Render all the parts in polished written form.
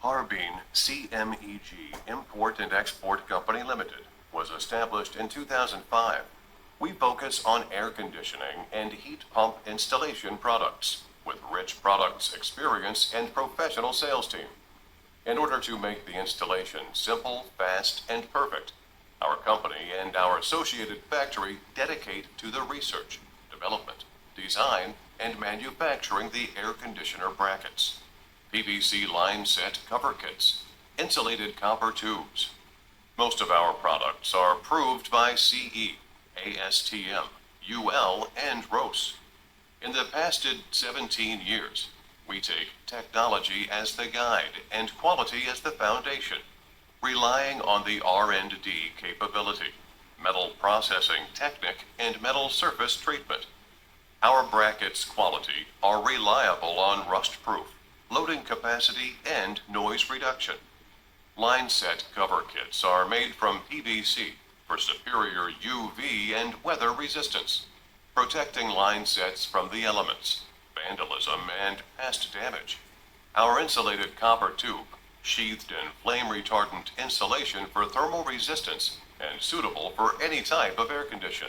Harbin CMEG Import and Export Company Limited was established in 2005. We focus on air conditioning and heat pump installation products with rich products experience and professional sales team. In order to make the installation simple, fast, and perfect, our company and our associated factory dedicate to the research, development, design, and manufacturing the air conditioner brackets, PVC line set cover kits, insulated copper tubes. Most of our products are approved by CE, ASTM, UL, and ROS. In the past 17 years, we take technology as the guide and quality as the foundation, relying on the R&D capability, metal processing technique, and metal surface treatment. Our brackets' quality are reliable on rust-proof, loading capacity, and noise reduction. Line set cover kits are made from PVC for superior UV and weather resistance, protecting line sets from the elements, vandalism, and past damage. Our insulated copper tube, sheathed in flame retardant insulation for thermal resistance and suitable for any type of air condition.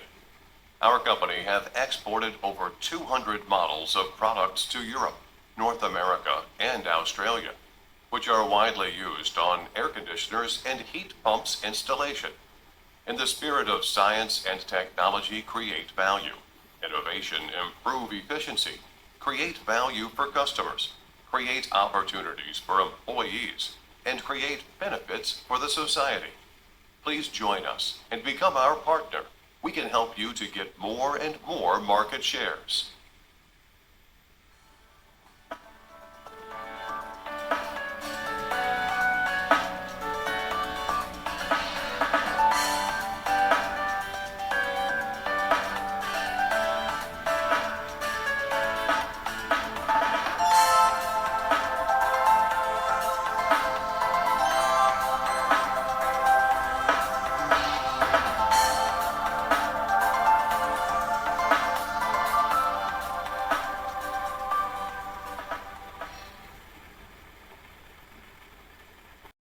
Our company have exported over 200 models of products to Europe, North America, and Australia, which are widely used on air conditioners and heat pumps installation. In the spirit of science and technology, create value. Innovation, improve efficiency. Create value for customers. Create opportunities for employees. And create benefits for the society. Please join us and become our partner. We can help you to get more and more market shares.